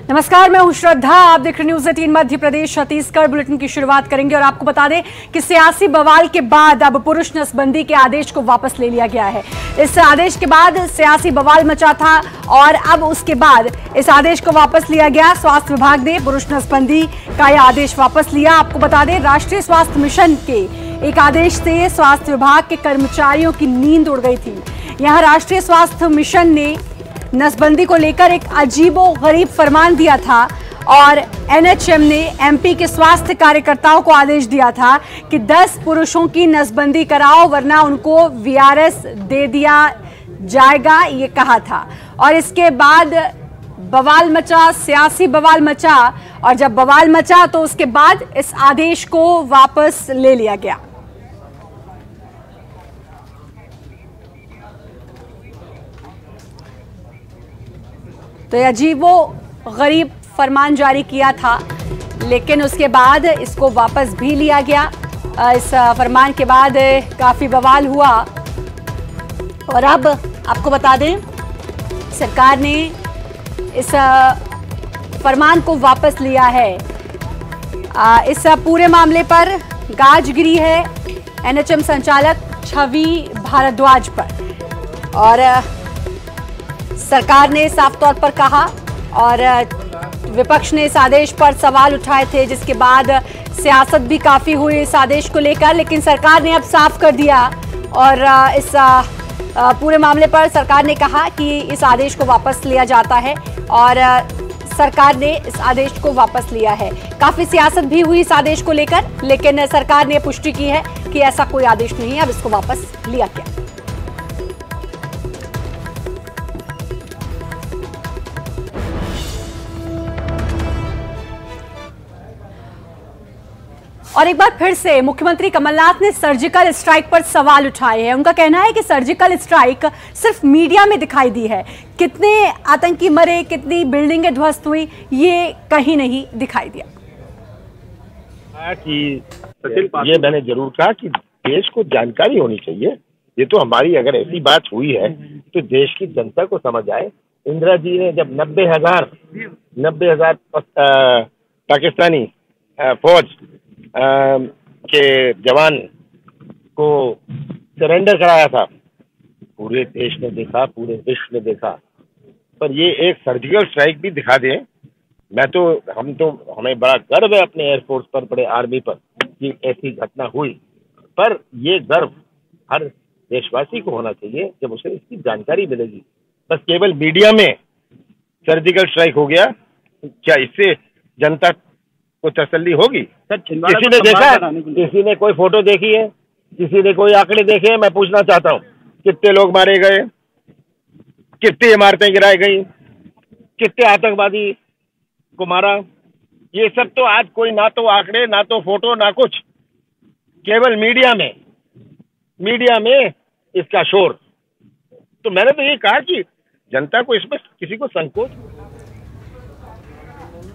नमस्कार, मैं हूं श्रद्धा। आप देख रहे न्यूज़ 18 मध्य प्रदेश छत्तीसगढ़ बुलेटिन की शुरुआत करेंगे और आपको बता दें कि सियासी बवाल के बाद अब पुरुष नसबंदी के आदेश को वापस ले लिया गया है। इस आदेश के बाद सियासी बवाल मचा था और अब उसके बाद इस आदेश को वापस लिया गया। स्वास्थ्य विभाग ने पुरुष नसबंदी का यह आदेश वापस लिया। आपको बता दें, राष्ट्रीय स्वास्थ्य मिशन के एक आदेश से स्वास्थ्य विभाग के कर्मचारियों की नींद उड़ गई थी। यहाँ राष्ट्रीय स्वास्थ्य मिशन ने नसबंदी को लेकर एक अजीबोगरीब फरमान दिया था और एनएचएम ने एमपी के स्वास्थ्य कार्यकर्ताओं को आदेश दिया था कि 10 पुरुषों की नसबंदी कराओ वरना उनको वीआरएस दे दिया जाएगा, ये कहा था। और इसके बाद बवाल मचा, सियासी बवाल मचा, और जब बवाल मचा तो उसके बाद इस आदेश को वापस ले लिया गया। तो यह अजीबोगरीब फरमान जारी किया था, लेकिन उसके बाद इसको वापस भी लिया गया। इस फरमान के बाद काफ़ी बवाल हुआ और अब आपको बता दें, सरकार ने इस फरमान को वापस लिया है। इस पूरे मामले पर गाज गिरी है एनएचएम संचालक छवि भारद्वाज पर और सरकार ने साफ तौर पर कहा और विपक्ष ने इस आदेश पर सवाल उठाए थे, जिसके बाद सियासत भी काफ़ी हुई इस आदेश को लेकर, लेकिन सरकार ने अब साफ कर दिया और इस पूरे मामले पर सरकार ने कहा कि इस आदेश को वापस लिया जाता है और सरकार ने इस आदेश को वापस लिया है। काफ़ी सियासत भी हुई इस आदेश को लेकर, लेकिन सरकार ने पुष्टि की है कि ऐसा कोई आदेश नहीं है, अब इसको वापस लिया गया। और एक बार फिर से मुख्यमंत्री कमलनाथ ने सर्जिकल स्ट्राइक पर सवाल उठाए हैं। उनका कहना है कि सर्जिकल स्ट्राइक सिर्फ मीडिया में दिखाई दी है, कितने आतंकी मरे, कितनी बिल्डिंगें ध्वस्त हुई, ये कहीं नहीं दिखाई दिया। कि ये मैंने जरूर कहा कि देश को जानकारी होनी चाहिए। ये तो हमारी अगर ऐसी बात हुई है तो देश की जनता को समझ आए। इंदिरा जी ने जब 90,000 पाकिस्तानी फौज के जवान को सरेंडर कराया था, पूरे देश ने देखा, पूरे विश्व ने देखा, पर ये एक सर्जिकल स्ट्राइक भी दिखा दें। हमें बड़ा गर्व है अपने एयरफोर्स पर, बड़े आर्मी पर कि ऐसी घटना हुई, पर ये गर्व हर देशवासी को होना चाहिए जब उसे इसकी जानकारी मिलेगी। बस केवल मीडिया में सर्जिकल स्ट्राइक हो गया, क्या इससे जनता को तसल्ली होगी? किसी ने देखा, किसी ने कोई फोटो देखी है, किसी ने कोई आंकड़े देखे हैं? मैं पूछना चाहता हूँ, कितने लोग मारे गए, कितनी इमारतें गिराई गई, कितने आतंकवादी को मारा? ये सब तो आज कोई ना तो आंकड़े, ना तो फोटो, ना कुछ, केवल मीडिया में इसका शोर। तो मैंने तो ये कहा कि जनता को इसमें किसी को संकोच।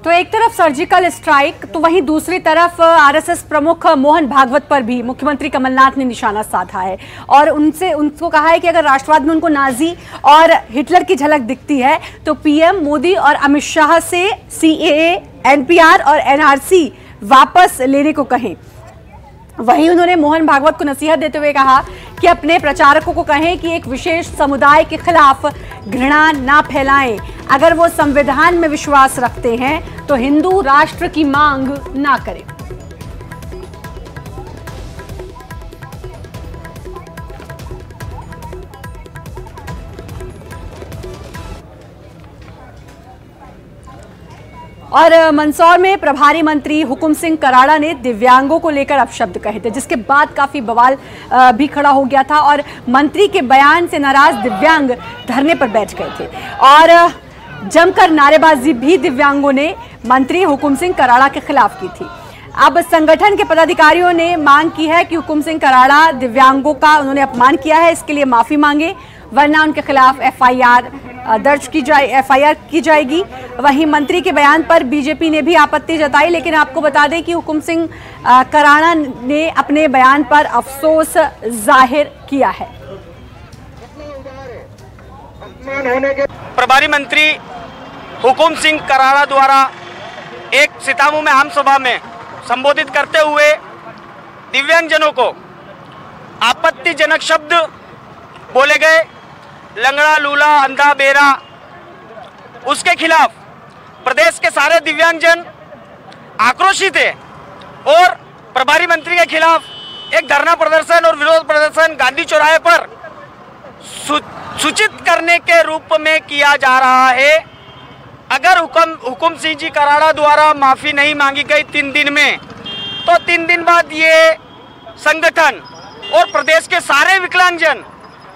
तो एक तरफ सर्जिकल स्ट्राइक, तो वहीं दूसरी तरफ आरएसएस प्रमुख मोहन भागवत पर भी मुख्यमंत्री कमलनाथ ने निशाना साधा है और उनको कहा है कि अगर राष्ट्रवाद में उनको नाजी और हिटलर की झलक दिखती है तो पीएम मोदी और अमित शाह से सीएए, एनपीआर और एनआरसी वापस लेने को कहें। वहीं उन्होंने मोहन भागवत को नसीहत देते हुए कहा कि अपने प्रचारकों को कहें कि एक विशेष समुदाय के खिलाफ घृणा ना फैलाएं। अगर वो संविधान में विश्वास रखते हैं तो हिंदू राष्ट्र की मांग ना करें। और मंदसौर में प्रभारी मंत्री हुकुम सिंह कराड़ा ने दिव्यांगों को लेकर अपशब्द कहे थे, जिसके बाद काफी बवाल भी खड़ा हो गया था और मंत्री के बयान से नाराज दिव्यांग धरने पर बैठ गए थे और जमकर नारेबाजी भी दिव्यांगों ने मंत्री हुकुम सिंह कराड़ा के खिलाफ की थी। अब संगठन के पदाधिकारियों ने मांग की है कि हुकुम सिंह कराड़ा दिव्यांगों का उन्होंने अपमान किया है, इसके लिए माफी मांगे, वरना उनके खिलाफ एफआईआर की जाएगी। वहीं मंत्री के बयान पर बीजेपी ने भी आपत्ति जताई, लेकिन आपको बता दें कि हुकुम सिंह कराड़ा ने अपने बयान पर अफसोस जाहिर किया है। प्रभारी मंत्री हुकुम सिंह कराड़ा द्वारा एक सीतामऊ में आम सभा में संबोधित करते हुए दिव्यांगजनों को आपत्तिजनक शब्द बोले गए, लंगड़ा, लूला, अंधा, बेरा, उसके खिलाफ प्रदेश के सारे दिव्यांगजन आक्रोशित है और प्रभारी मंत्री के खिलाफ एक धरना प्रदर्शन और विरोध प्रदर्शन गांधी चौराहे पर सूचित करने के रूप में किया जा रहा है। अगर हुकुम सिंह जी कराड़ा द्वारा माफ़ी नहीं मांगी गई 3 दिन में, तो 3 दिन बाद ये संगठन और प्रदेश के सारे विकलांगजन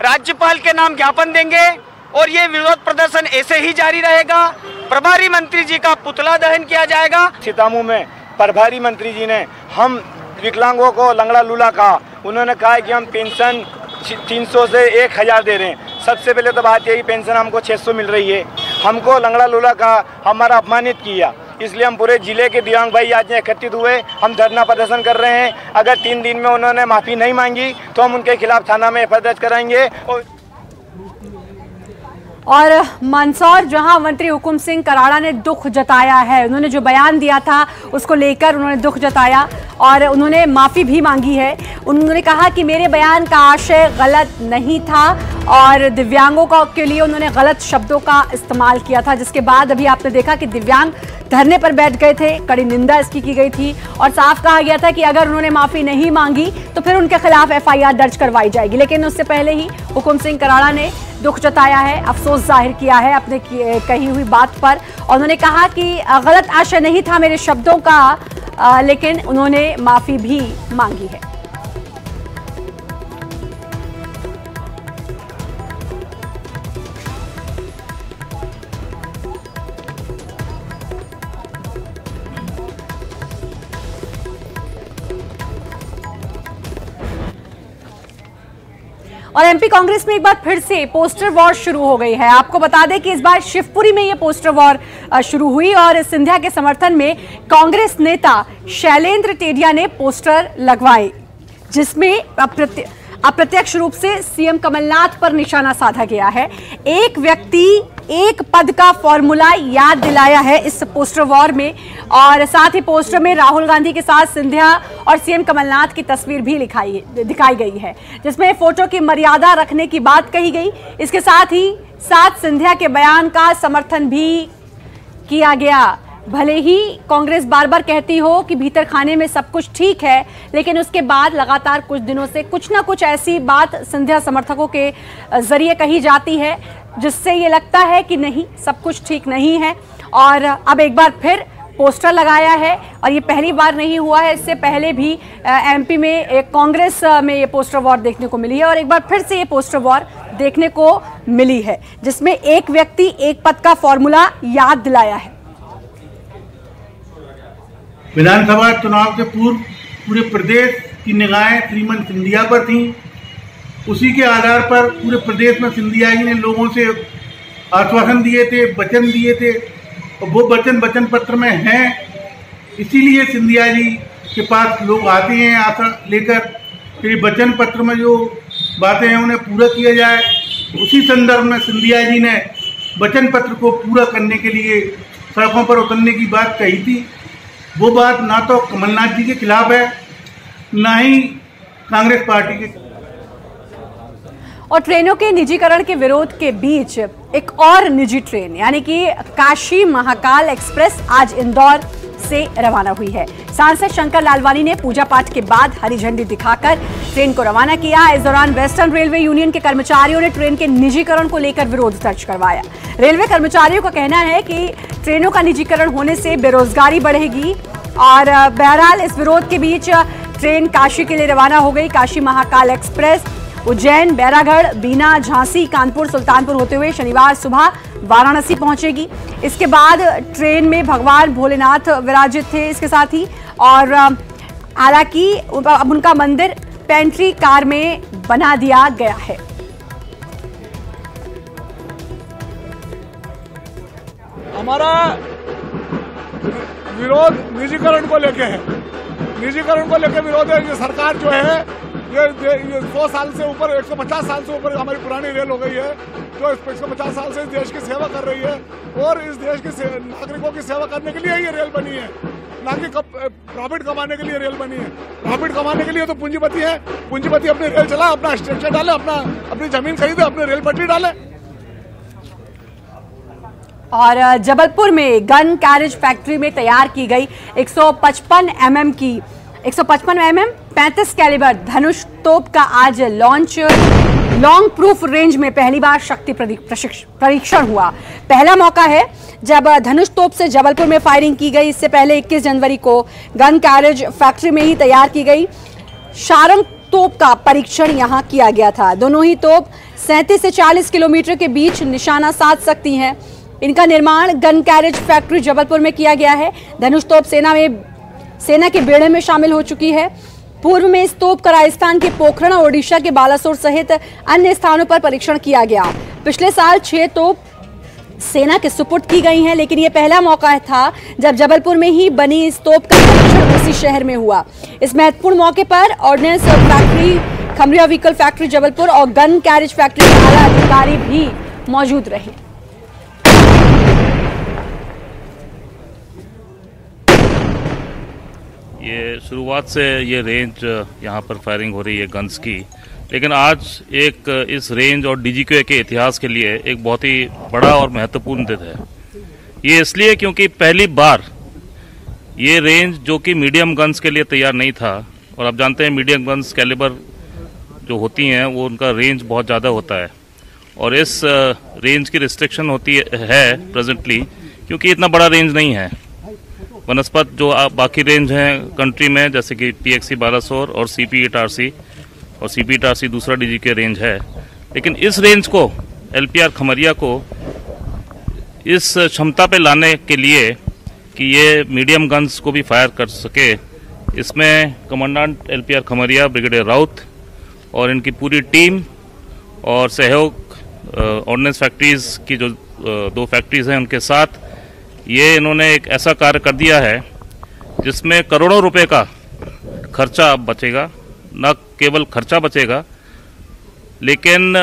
राज्यपाल के नाम ज्ञापन देंगे और ये विरोध प्रदर्शन ऐसे ही जारी रहेगा। प्रभारी मंत्री जी का पुतला दहन किया जाएगा। सीतामऊ में प्रभारी मंत्री जी ने हम विकलांगों को लंगड़ा लूला कहा। उन्होंने कहा कि हम पेंशन 300 से 1000 दे रहे हैं। सबसे पहले तो बात यही, पेंशन हमको 600 मिल रही है। हमको लंगड़ा लूला कहा, हमारा अपमानित किया। इसलिए हम पूरे जिले के दिव्यांग भाई आज एकत्रित हुए, हम धरना प्रदर्शन कर रहे हैं। अगर 3 दिन में उन्होंने माफ़ी नहीं मांगी तो हम उनके खिलाफ थाना में एफआईआर दर्ज कराएंगे। और मंदसौर, जहां मंत्री हुकुम सिंह कराड़ा ने दुख जताया है, उन्होंने जो बयान दिया था उसको लेकर उन्होंने दुख जताया और उन्होंने माफ़ी भी मांगी है। उन्होंने कहा कि मेरे बयान का आशय गलत नहीं था और दिव्यांगों के लिए उन्होंने गलत शब्दों का इस्तेमाल किया था, जिसके बाद अभी आपने देखा कि दिव्यांग धरने पर बैठ गए थे, कड़ी निंदा इसकी की गई थी और साफ कहा गया था कि अगर उन्होंने माफ़ी नहीं मांगी तो फिर उनके खिलाफ एफआईआर दर्ज करवाई जाएगी। लेकिन उससे पहले ही हुकुम सिंह कराड़ा ने दुख जताया है, अफसोस जाहिर किया है अपने कही हुई बात पर और उन्होंने कहा कि गलत आशय नहीं था मेरे शब्दों का, लेकिन उन्होंने माफ़ी भी मांगी है। और एमपी कांग्रेस में एक बार फिर से पोस्टर वॉर शुरू हो गई है। आपको बता दें कि इस बार शिवपुरी में ये पोस्टर वॉर शुरू हुई और सिंधिया के समर्थन में कांग्रेस नेता शैलेंद्र टेडिया ने पोस्टर लगवाए, जिसमें अप्रत्यक्ष रूप से सीएम कमलनाथ पर निशाना साधा गया है। एक व्यक्ति एक पद का फॉर्मूला याद दिलाया है इस पोस्टर वॉर में और साथ ही पोस्टर में राहुल गांधी के साथ सिंधिया और सीएम कमलनाथ की तस्वीर भी दिखाई गई है, जिसमें फोटो की मर्यादा रखने की बात कही गई। इसके साथ ही सिंधिया के बयान का समर्थन भी किया गया। भले ही कांग्रेस बार बार कहती हो कि भीतर खाने में सब कुछ ठीक है, लेकिन उसके बाद लगातार कुछ दिनों से कुछ ना कुछ ऐसी बात सिंधिया समर्थकों के जरिए कही जाती है जिससे ये लगता है कि नहीं, सब कुछ ठीक नहीं है। और अब एक बार फिर पोस्टर लगाया है और ये पहली बार नहीं हुआ है, इससे पहले भी एमपी में एक कांग्रेस में ये पोस्टर वॉर देखने को मिली है और एक बार फिर से ये पोस्टर वॉर देखने को मिली है, जिसमें एक व्यक्ति एक पद का फॉर्मूला याद दिलाया है। विधानसभा चुनाव के पूर्व पूरे प्रदेश की निगाहें श्रीमान सिंधिया पर थीं। उसी के आधार पर पूरे प्रदेश में सिंधिया जी ने लोगों से आश्वासन दिए थे, वचन दिए थे और वो वचन पत्र में हैं। इसीलिए सिंधिया जी के पास लोग आते हैं आशा लेकर कि वचन पत्र में जो बातें हैं उन्हें पूरा किया जाए। उसी संदर्भ में सिंधिया जी ने वचन पत्र को पूरा करने के लिए सड़कों पर उतरने की बात कही थी। वो बात ना तो कमलनाथ जी के खिलाफ है, ना ही कांग्रेस पार्टी के। और ट्रेनों के निजीकरण के विरोध के बीच एक और निजी ट्रेन यानी कि काशी महाकाल एक्सप्रेस आज इंदौर से रवाना हुई है। सांसद शंकर लालवानी ने पूजा पाठ के बाद हरी झंडी दिखाकर ट्रेन को रवाना किया। इस दौरान वेस्टर्न रेलवे यूनियन के कर्मचारियों ने ट्रेन के निजीकरण को लेकर विरोध दर्ज करवाया। रेलवे कर्मचारियों का कहना है कि ट्रेनों का निजीकरण होने से बेरोजगारी बढ़ेगी और बहरहाल इस विरोध के बीच ट्रेन काशी के लिए रवाना हो गई। काशी महाकाल एक्सप्रेस उज्जैन, बैरागढ़, बीना, झांसी, कानपुर, सुल्तानपुर होते हुए शनिवार सुबह वाराणसी पहुंचेगी। इसके बाद ट्रेन में भगवान भोलेनाथ विराजित थे इसके साथ ही, और हालांकि अब उनका मंदिर पेंट्री कार में बना दिया गया है। हमारा विरोध निजीकरण को लेके है। निजीकरण को लेकर विरोध है। ये सरकार जो है ये 100 साल से ऊपर 150 साल से ऊपर हमारी पुरानी रेल हो गई है। जो 150 साल से इस देश की सेवा कर रही है और इस देश के नागरिकों की सेवा करने के लिए ये रेल बनी है, ना कि प्रॉफिट कमाने के लिए रेल बनी है। प्रॉफिट कमाने के लिए तो पूंजीपति है, पूंजीपति अपनी रेल चला, अपना स्ट्रक्चर डाले, अपनी जमीन खरीदे, अपनी रेल पटरी डाले। और जबलपुर में गन कैरेज फैक्ट्री में तैयार की गई 155 mm की 35 कैलिबर धनुष तोप का आज लॉन्च लॉन्ग प्रूफ रेंज में पहली बार शक्ति परीक्षण हुआ। पहला मौका है जब धनुष तोप से जबलपुर में फायरिंग की गई। इससे पहले 21 जनवरी को गन कैरेज फैक्ट्री में ही तैयार की गई शारंग तोप का परीक्षण यहां किया गया था। दोनों ही तोप 37 से 40 किलोमीटर के बीच निशाना साध सकती हैं। इनका निर्माण गन कैरेज फैक्ट्री जबलपुर में किया गया है। धनुष तोप सेना के बेड़े में शामिल हो चुकी है। पूर्व में इस तोप का राजस्थान के पोखरण और ओडिशा के बालासोर सहित अन्य स्थानों पर परीक्षण किया गया। पिछले साल 6 तोप सेना के सुपुर्द की गई हैं, लेकिन यह पहला मौका था जब जबलपुर में ही बनी इस तोप का परीक्षण उसी शहर में हुआ। इस महत्वपूर्ण मौके पर ordnance factory, Khamaria vehicle factory Jabalpur और गन कैरेज फैक्ट्री के आला अधिकारी भी मौजूद रहे। ये शुरुआत से ये रेंज यहाँ पर फायरिंग हो रही है गन्स की, लेकिन आज एक इस रेंज और डीजीक्यू के इतिहास के लिए एक बहुत ही बड़ा और महत्वपूर्ण दिन है। ये इसलिए क्योंकि पहली बार ये रेंज जो कि मीडियम गन्स के लिए तैयार नहीं था, और आप जानते हैं मीडियम गन्स कैलिबर जो होती हैं वो उनका रेंज बहुत ज़्यादा होता है, और इस रेंज की रिस्ट्रिक्शन होती है प्रेजेंटली क्योंकि इतना बड़ा रेंज नहीं है। वनस्पत जो बाकी रेंज हैं कंट्री में, जैसे कि TXC बालासोर और CP8RC, और CP8RC दूसरा DGK रेंज है, लेकिन इस रेंज को LPR खमरिया को इस क्षमता पे लाने के लिए कि ये मीडियम गन्स को भी फायर कर सके, इसमें commandant LPR Khamaria brigadier Raut और इनकी पूरी टीम और सहयोग ऑर्डिनेंस फैक्ट्रीज की जो 2 फैक्ट्रीज हैं उनके साथ ये इन्होंने एक ऐसा कार्य कर दिया है जिसमें करोड़ों रुपए का खर्चा बचेगा। न केवल खर्चा बचेगा लेकिन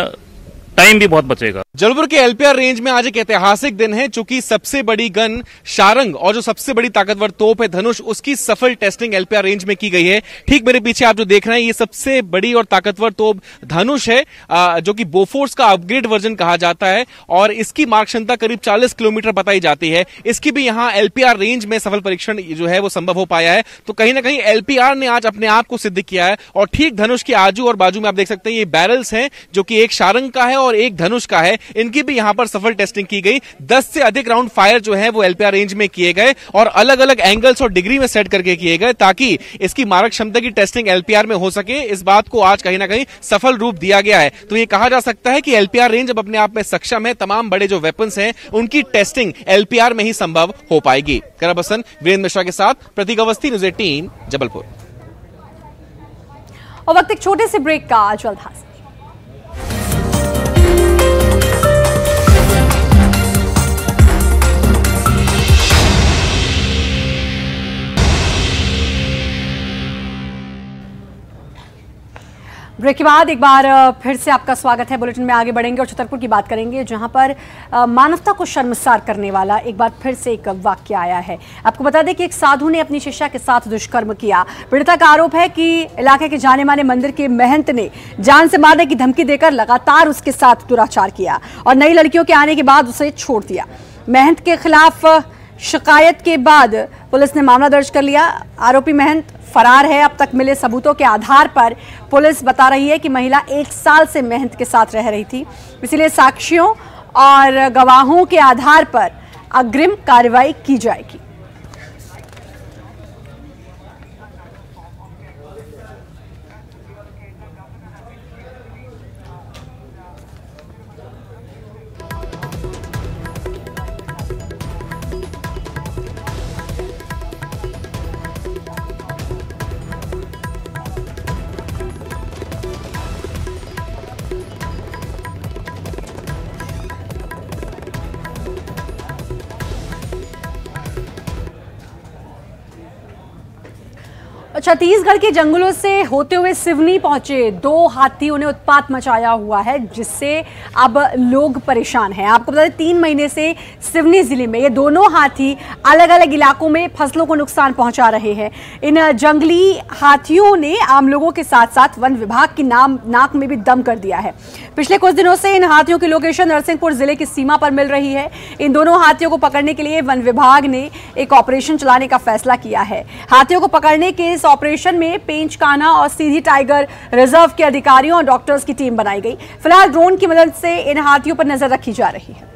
टाइम भी बहुत बचेगा। जबलपुर के LPR रेंज में आज एक ऐतिहासिक दिन है, चूंकि सबसे बड़ी गन शारंग और जो सबसे बड़ी ताकतवर तोप है धनुष, उसकी सफल टेस्टिंग LPR रेंज में की गई है। ठीक मेरे पीछे आप जो देख रहे हैं ये सबसे बड़ी और ताकतवर तोप धनुष है, जो कि बोफोर्स का अपग्रेड वर्जन कहा जाता है, और इसकी मार्क क्षमता करीब 40 किलोमीटर बताई जाती है। इसकी भी यहाँ LPR रेंज में सफल परीक्षण जो है वो संभव हो पाया है। तो कहीं ना कहीं LPR ने आज अपने आप को सिद्ध किया है। और ठीक धनुष के आजू और बाजू में आप देख सकते हैं ये बैरल्स हैं, जो कि एक शारंग का है और एक धनुष का है। इनकी भी यहां पर सफल टेस्टिंग की गई। 10 से अधिक राउंड फायर जो है वो LPR रेंज में किए गए और अलग अलग एंगल्स और डिग्री में सेट करके किए गए, ताकि इसकी मारक क्षमता की टेस्टिंग LPR में हो सके। इस बात को आज कहीं ना कहीं सफल रूप दिया गया है। तो ये कहा जा सकता है कि LPR रेंज अब अपने आप में सक्षम है। तमाम बड़े जो वेपन्स हैं उनकी टेस्टिंग LPR में ही संभव हो पाएगी। करब हसन, वीरेंद्र मिश्रा के साथ प्रतीक अवस्थी, न्यूज़ 18 जबलपुर। और वक्त एक छोटे से ब्रेक का, जल्द हाजिर। ब्रेक के बाद एक बार फिर से आपका स्वागत है। बुलेटिन में आगे बढ़ेंगे और छतरपुर की बात करेंगे, जहां पर मानवता को शर्मसार करने वाला एक बार फिर से एक वाक्य आया है। आपको बता दें कि एक साधु ने अपनी शिष्या के साथ दुष्कर्म किया। पीड़िता का आरोप है कि इलाके के जाने माने मंदिर के महंत ने जान से मारने की धमकी देकर लगातार उसके साथ दुराचार किया और नई लड़कियों के आने के बाद उसे छोड़ दिया। महंत के खिलाफ शिकायत के बाद पुलिस ने मामला दर्ज कर लिया। आरोपी महंत फरार है। अब तक मिले सबूतों के आधार पर पुलिस बता रही है कि महिला 1 साल से महंत के साथ रह रही थी, इसलिए साक्ष्यों और गवाहों के आधार पर अग्रिम कार्रवाई की जाएगी। छत्तीसगढ़ के जंगलों से होते हुए सिवनी पहुंचे 2 हाथियों ने उत्पात मचाया हुआ है, जिससे अब लोग परेशान हैं। आपको बता दें 3 महीने से सिवनी जिले में ये दोनों हाथी अलग अलग इलाकों में फसलों को नुकसान पहुंचा रहे हैं। इन जंगली हाथियों ने आम लोगों के साथ साथ वन विभाग की नाक में भी दम कर दिया है। पिछले कुछ दिनों से इन हाथियों की लोकेशन नरसिंहपुर जिले की सीमा पर मिल रही है। इन दोनों हाथियों को पकड़ने के लिए वन विभाग ने एक ऑपरेशन चलाने का फैसला किया है। हाथियों को पकड़ने के इस ऑपरेशन में पेंच कान्हा और सीधी टाइगर रिजर्व के अधिकारियों और डॉक्टर्स की टीम बनाई गई। फिलहाल ड्रोन की मदद से इन हाथियों पर नजर रखी जा रही है।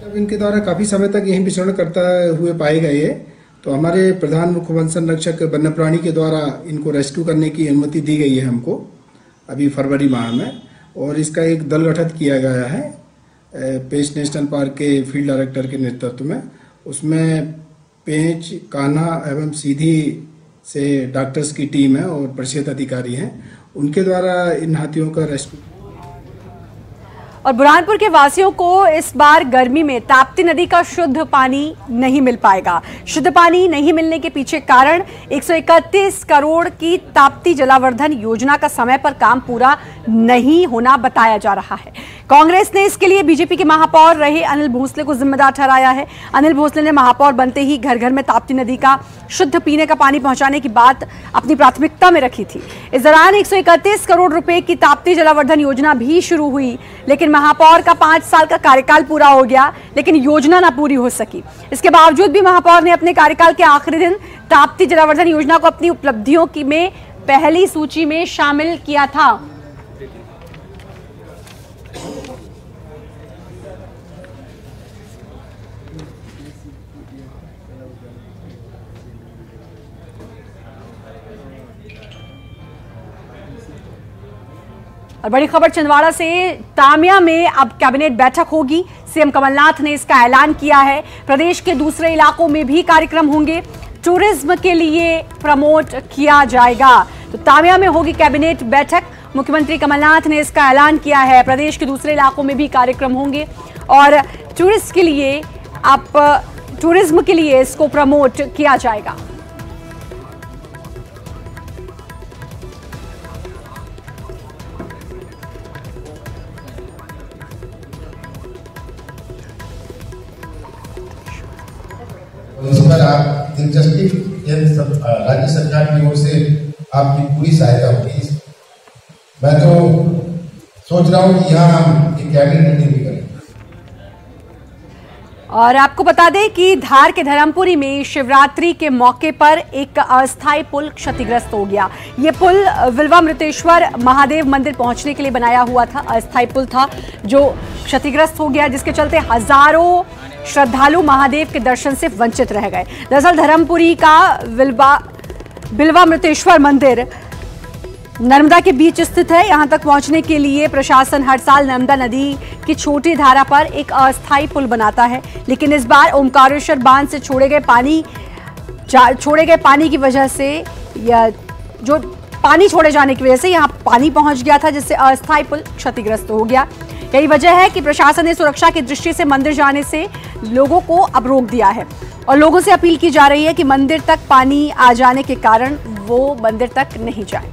जब इनके द्वारा काफी समय तक यहीं विचरण करते हुए पाए गए, तो हमारे प्रधान मुख्य वन संरक्षक वन्यप्राणी के द्वारा इनको रेस्क्यू करने की अनुमति दी गई है हमको अभी फरवरी माह में, और इसका एक दल गठित किया गया है पेंच नेशनल पार्क के फील्ड डायरेक्टर के नेतृत्व में। उसमें पेंच, कान्हा एवं सीधी से डॉक्टर्स की टीम है और परिषद अधिकारी हैं, उनके द्वारा इन हाथियों का रेस्क्यू। और बुरहानपुर के वासियों को इस बार गर्मी में ताप्ती नदी का शुद्ध पानी नहीं मिल पाएगा। शुद्ध पानी नहीं मिलने के पीछे कारण 131 करोड़ की ताप्ती जलावर्धन योजना का समय पर काम पूरा नहीं होना बताया जा रहा है। कांग्रेस ने इसके लिए बीजेपी के महापौर रहे अनिल भोसले को जिम्मेदार ठहराया है। अनिल भोसले ने महापौर बनते ही घर घर में ताप्ती नदी का शुद्ध पीने का पानी पहुंचाने की बात अपनी प्राथमिकता में रखी थी। इस दौरान 131 करोड़ रुपए की ताप्ती जलावर्धन योजना भी शुरू हुई, लेकिन महापौर का 5 साल का कार्यकाल पूरा हो गया, लेकिन योजना ना पूरी हो सकी। इसके बावजूद भी महापौर ने अपने कार्यकाल के आखिरी दिन ताप्ती जलावर्धन योजना को अपनी उपलब्धियों की में पहली सूची में शामिल किया था। और बड़ी खबर छिंदवाड़ा से, तामिया में अब कैबिनेट बैठक होगी। सीएम कमलनाथ ने इसका ऐलान किया है। प्रदेश के दूसरे इलाकों में भी कार्यक्रम होंगे, टूरिज्म के लिए प्रमोट किया जाएगा। तो तामिया में होगी कैबिनेट बैठक। मुख्यमंत्री कमलनाथ ने इसका ऐलान किया है। प्रदेश के दूसरे इलाकों में भी कार्यक्रम होंगे और टूरिज्म के लिए इसको प्रमोट किया जाएगा। इस पर आप दिलचस्पी राज्य सरकार की ओर से आपकी पूरी सहायता होगी। मैं तो सोच रहा हूं कि यहाँ हम एक कैबिनेट मीटिंग भी करें। और आपको बता दें कि धार के धर्मपुरी में शिवरात्रि के मौके पर एक अस्थायी पुल क्षतिग्रस्त हो गया। ये पुल विल्वामृतेश्वर महादेव मंदिर पहुंचने के लिए बनाया हुआ था, अस्थायी पुल था जो क्षतिग्रस्त हो गया, जिसके चलते हजारों श्रद्धालु महादेव के दर्शन से वंचित रह गए। दरअसल धर्मपुरी का विल्वामृतेश्वर मंदिर नर्मदा के बीच स्थित है। यहां तक पहुंचने के लिए प्रशासन हर साल नर्मदा नदी की छोटी धारा पर एक अस्थायी पुल बनाता है, लेकिन इस बार ओमकारेश्वर बांध से छोड़े गए पानी की वजह से, या जो पानी छोड़े जाने की वजह से यहां पानी पहुंच गया था, जिससे अस्थायी पुल क्षतिग्रस्त हो गया। यही वजह है कि प्रशासन ने सुरक्षा की दृष्टि से मंदिर जाने से लोगों को अब रोक दिया है और लोगों से अपील की जा रही है कि मंदिर तक पानी आ जाने के कारण वो मंदिर तक नहीं जाए।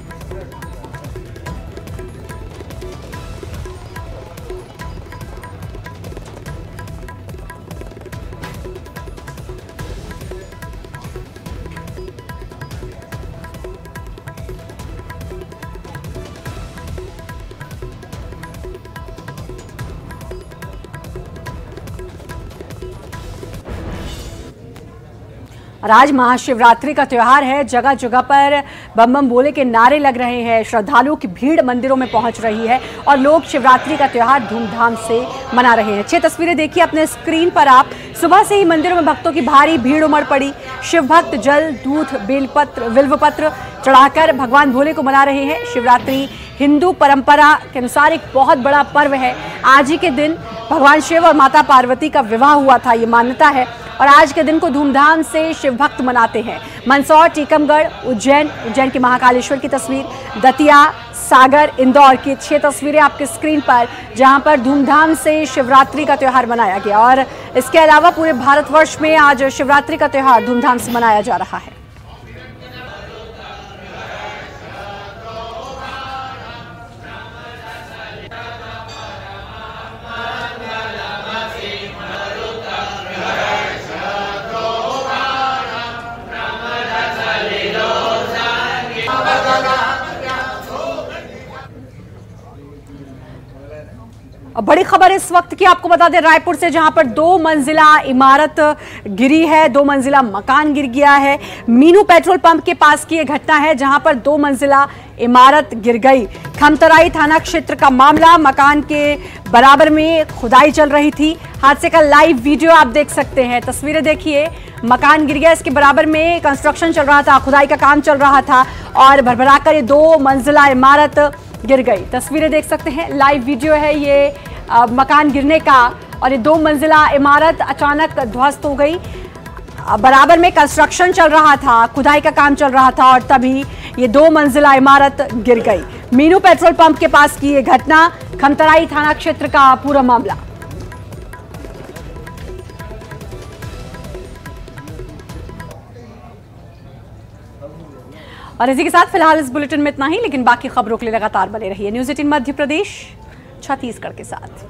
और आज महाशिवरात्रि का त्योहार है। जगह जगह पर बम बम बोले के नारे लग रहे हैं। श्रद्धालुओं की भीड़ मंदिरों में पहुंच रही है और लोग शिवरात्रि का त्योहार धूमधाम से मना रहे हैं। 6 तस्वीरें देखिए अपने स्क्रीन पर आप। सुबह से ही मंदिरों में भक्तों की भारी भीड़ उमड़ पड़ी। शिव भक्त जल, दूध, बेलपत्र, बिल्वपत्र चढ़ाकर भगवान भोले को मना रहे हैं। शिवरात्रि हिंदू परंपरा के अनुसार एक बहुत बड़ा पर्व है। आज ही के दिन भगवान शिव और माता पार्वती का विवाह हुआ था, ये मान्यता है, और आज के दिन को धूमधाम से शिव भक्त मनाते हैं। मंदसौर, टीकमगढ़, उज्जैन के महाकालेश्वर की तस्वीर, दतिया, सागर, इंदौर की 6 तस्वीरें आपके स्क्रीन पर, जहां पर धूमधाम से शिवरात्रि का त्योहार मनाया गया। और इसके अलावा पूरे भारतवर्ष में आज शिवरात्रि का त्योहार धूमधाम से मनाया जा रहा है। बड़ी खबर इस वक्त की आपको बता दें रायपुर से, जहां पर 2 मंजिला इमारत गिरी है, 2 मंजिला मकान गिर गया है। मीनू पेट्रोल पंप के पास की यह घटना है, जहां पर 2 मंजिला इमारत गिर गई। खमतराई थाना क्षेत्र का मामला, मकान के बराबर में खुदाई चल रही थी। हादसे का लाइव वीडियो आप देख सकते हैं, तस्वीरें देखिए। मकान गिर गया, इसके बराबर में कंस्ट्रक्शन चल रहा था, खुदाई का काम चल रहा था और भरभराकर ये 2 मंजिला इमारत गिर गई। तस्वीरें देख सकते हैं, लाइव वीडियो है ये मकान गिरने का, और ये 2 मंजिला इमारत अचानक ध्वस्त हो गई। बराबर में कंस्ट्रक्शन चल रहा था, खुदाई का काम चल रहा था और तभी ये 2 मंजिला इमारत गिर गई। मीनू पेट्रोल पंप के पास की ये घटना, खमतराई थाना क्षेत्र का पूरा मामला। और इसी के साथ फिलहाल इस बुलेटिन में इतना ही, लेकिन बाकी खबरों के लिए लगातार बने रहिए न्यूज़ 18 मध्य प्रदेश छत्तीसगढ़ के साथ।